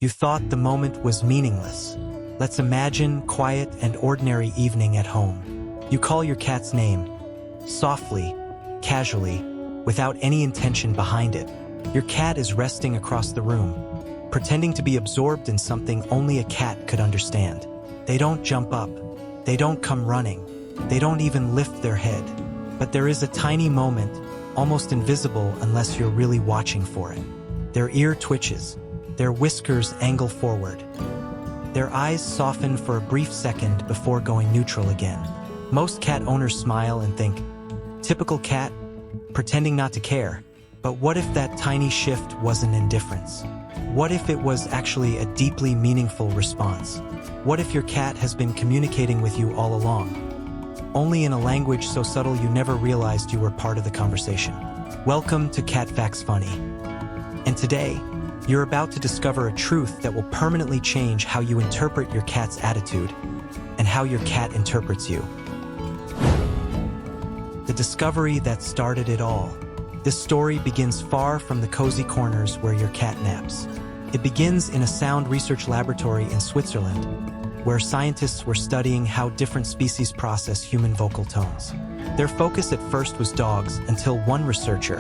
You thought the moment was meaningless. Let's imagine quiet and ordinary evening at home. You call your cat's name, softly, casually, without any intention behind it. Your cat is resting across the room, pretending to be absorbed in something only a cat could understand. They don't jump up. They don't come running. They don't even lift their head. But there is a tiny moment, almost invisible unless you're really watching for it. Their ear twitches. Their whiskers angle forward. Their eyes soften for a brief second before going neutral again. Most cat owners smile and think, typical cat, pretending not to care. But what if that tiny shift wasn't indifference? What if it was actually a deeply meaningful response? What if your cat has been communicating with you all along, only in a language so subtle you never realized you were part of the conversation? Welcome to Cat Facts Funny. And today, you're about to discover a truth that will permanently change how you interpret your cat's attitude and how your cat interprets you. The discovery that started it all. This story begins far from the cozy corners where your cat naps. It begins in a sound research laboratory in Switzerland, where scientists were studying how different species process human vocal tones. Their focus at first was dogs until one researcher,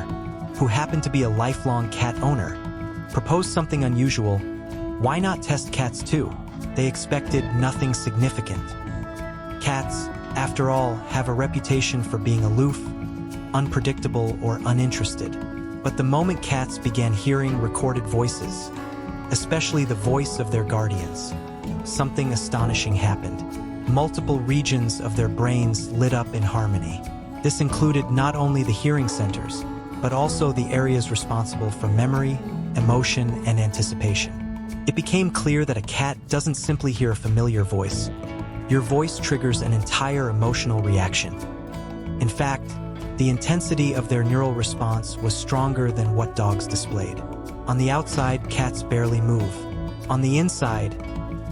who happened to be a lifelong cat owner, proposed something unusual. Why not test cats too? They expected nothing significant. Cats, after all, have a reputation for being aloof, unpredictable, or uninterested. But the moment cats began hearing recorded voices, especially the voice of their guardians, something astonishing happened. Multiple regions of their brains lit up in harmony. This included not only the hearing centers, but also the areas responsible for memory, emotion, and anticipation. It became clear that a cat doesn't simply hear a familiar voice. Your voice triggers an entire emotional reaction. In fact, the intensity of their neural response was stronger than what dogs displayed. On the outside, cats barely move. On the inside,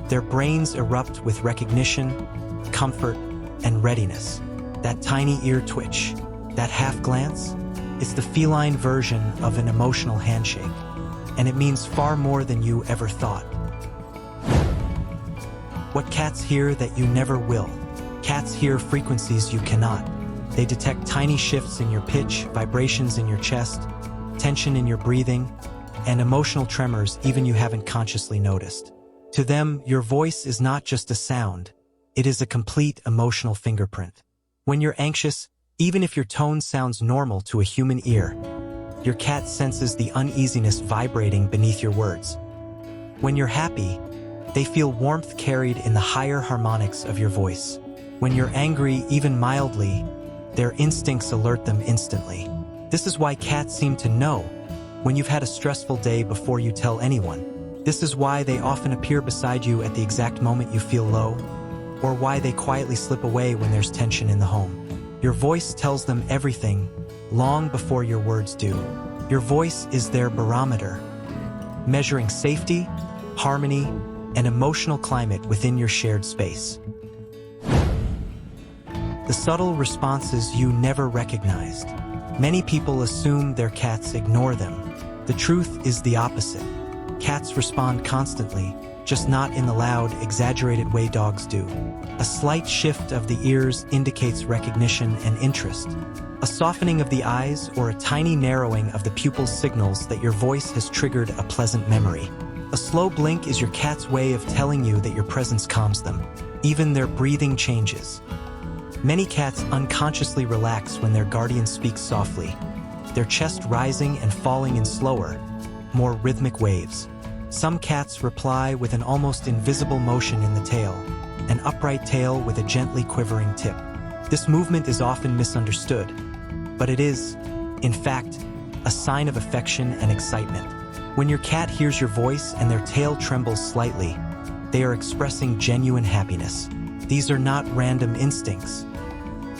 their brains erupt with recognition, comfort, and readiness. That tiny ear twitch, that half glance, it's the feline version of an emotional handshake. And it means far more than you ever thought. What cats hear that you never will. Cats hear frequencies you cannot. They detect tiny shifts in your pitch, vibrations in your chest, tension in your breathing, and emotional tremors even you haven't consciously noticed. To them, your voice is not just a sound, it is a complete emotional fingerprint. When you're anxious, even if your tone sounds normal to a human ear, your cat senses the uneasiness vibrating beneath your words. When you're happy, they feel warmth carried in the higher harmonics of your voice. When you're angry, even mildly, their instincts alert them instantly. This is why cats seem to know when you've had a stressful day before you tell anyone. This is why they often appear beside you at the exact moment you feel low, or why they quietly slip away when there's tension in the home. Your voice tells them everything, long before your words do. Your voice is their barometer, measuring safety, harmony, and emotional climate within your shared space. The subtle responses you never recognized. Many people assume their cats ignore them. The truth is the opposite. Cats respond constantly, just not in the loud, exaggerated way dogs do. A slight shift of the ears indicates recognition and interest. A softening of the eyes or a tiny narrowing of the pupils signals that your voice has triggered a pleasant memory. A slow blink is your cat's way of telling you that your presence calms them. Even their breathing changes. Many cats unconsciously relax when their guardian speaks softly, their chest rising and falling in slower, more rhythmic waves. Some cats reply with an almost invisible motion in the tail, an upright tail with a gently quivering tip. This movement is often misunderstood, but it is, in fact, a sign of affection and excitement. When your cat hears your voice and their tail trembles slightly, they are expressing genuine happiness. These are not random instincts.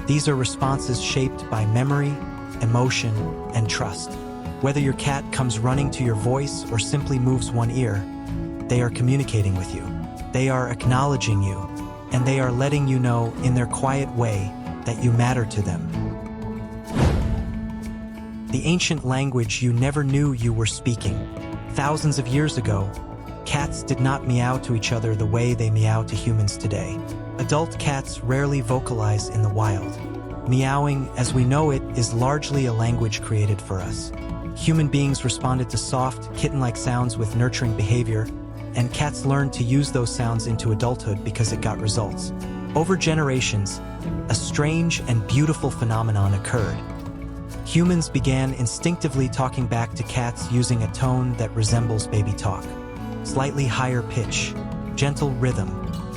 These are responses shaped by memory, emotion, and trust. Whether your cat comes running to your voice or simply moves one ear, they are communicating with you. They are acknowledging you, and they are letting you know in their quiet way that you matter to them. The ancient language you never knew you were speaking. Thousands of years ago, cats did not meow to each other the way they meow to humans today. Adult cats rarely vocalize in the wild. Meowing, as we know it, is largely a language created for us. Human beings responded to soft, kitten-like sounds with nurturing behavior, and cats learned to use those sounds into adulthood because it got results. Over generations, a strange and beautiful phenomenon occurred. Humans began instinctively talking back to cats using a tone that resembles baby talk. Slightly higher pitch, gentle rhythm,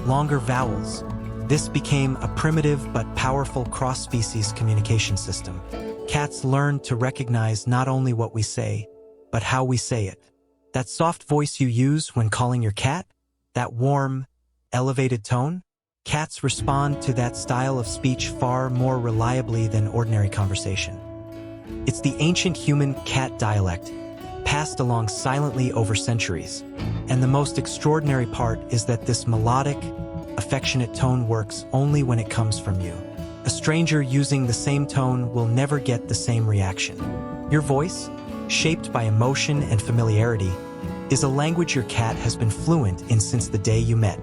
longer vowels. This became a primitive but powerful cross-species communication system. Cats learned to recognize not only what we say, but how we say it. That soft voice you use when calling your cat? That warm, elevated tone? Cats respond to that style of speech far more reliably than ordinary conversation. It's the ancient human-cat dialect, passed along silently over centuries. And the most extraordinary part is that this melodic, affectionate tone works only when it comes from you. A stranger using the same tone will never get the same reaction. Your voice, shaped by emotion and familiarity, is a language your cat has been fluent in since the day you met.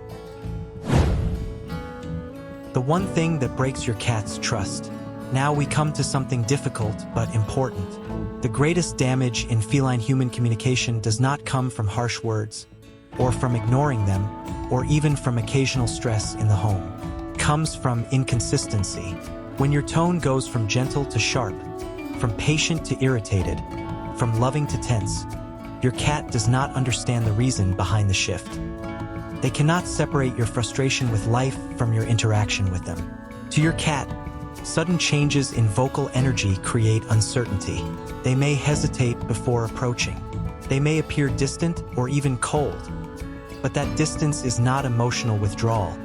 The one thing that breaks your cat's trust. Now we come to something difficult but important. The greatest damage in feline-human communication does not come from harsh words, or from ignoring them, or even from occasional stress in the home. It comes from inconsistency. When your tone goes from gentle to sharp, from patient to irritated, from loving to tense, your cat does not understand the reason behind the shift. They cannot separate your frustration with life from your interaction with them. To your cat, sudden changes in vocal energy create uncertainty. They may hesitate before approaching. They may appear distant or even cold. But that distance is not emotional withdrawal.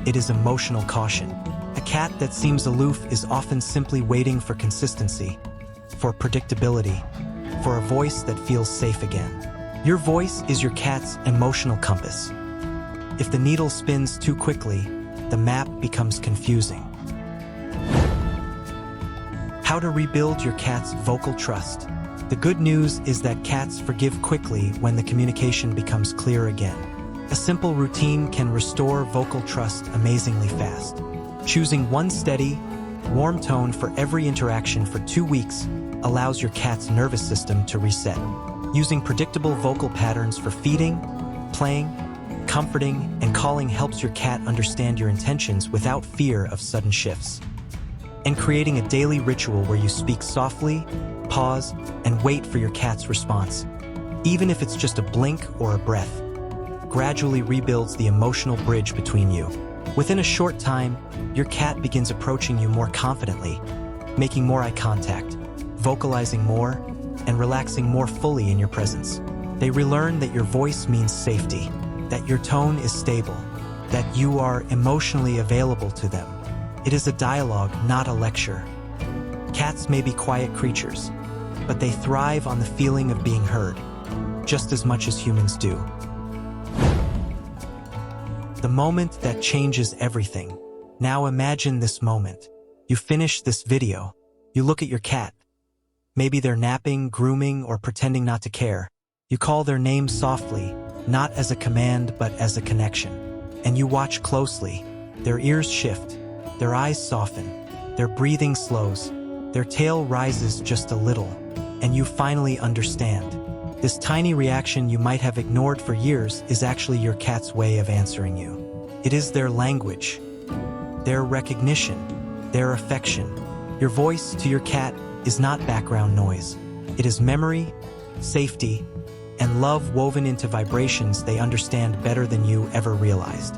It is emotional caution. A cat that seems aloof is often simply waiting for consistency, for predictability, for a voice that feels safe again. Your voice is your cat's emotional compass. If the needle spins too quickly, the map becomes confusing. How to rebuild your cat's vocal trust. The good news is that cats forgive quickly when the communication becomes clear again. A simple routine can restore vocal trust amazingly fast. Choosing one steady, warm tone for every interaction for 2 weeks allows your cat's nervous system to reset. Using predictable vocal patterns for feeding, playing, comforting, and calling helps your cat understand your intentions without fear of sudden shifts. And creating a daily ritual where you speak softly, pause, and wait for your cat's response, even if it's just a blink or a breath, gradually rebuilds the emotional bridge between you. Within a short time, your cat begins approaching you more confidently, making more eye contact, vocalizing more, and relaxing more fully in your presence. They relearn that your voice means safety, that your tone is stable, that you are emotionally available to them. It is a dialogue, not a lecture. Cats may be quiet creatures, but they thrive on the feeling of being heard, just as much as humans do. The moment that changes everything. Now imagine this moment. You finish this video. You look at your cat. Maybe they're napping, grooming, or pretending not to care. You call their name softly, not as a command but as a connection. And you watch closely. Their ears shift. Their eyes soften. Their breathing slows. Their tail rises just a little. And you finally understand. This tiny reaction you might have ignored for years is actually your cat's way of answering you. It is their language, their recognition, their affection. Your voice to your cat is not background noise. It is memory, safety, and love woven into vibrations they understand better than you ever realized.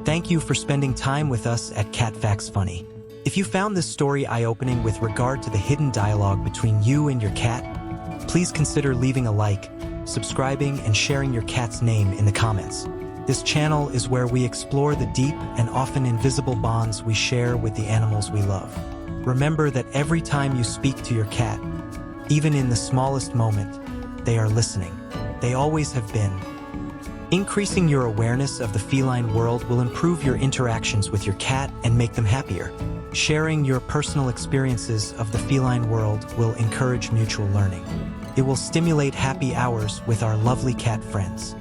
Thank you for spending time with us at Cat Facts Funny. If you found this story eye-opening with regard to the hidden dialogue between you and your cat, please consider leaving a like, subscribing, and sharing your cat's name in the comments. This channel is where we explore the deep and often invisible bonds we share with the animals we love. Remember that every time you speak to your cat, even in the smallest moment, they are listening. They always have been. Increasing your awareness of the feline world will improve your interactions with your cat and make them happier. Sharing your personal experiences of the feline world will encourage mutual learning. It will stimulate happy hours with our lovely cat friends.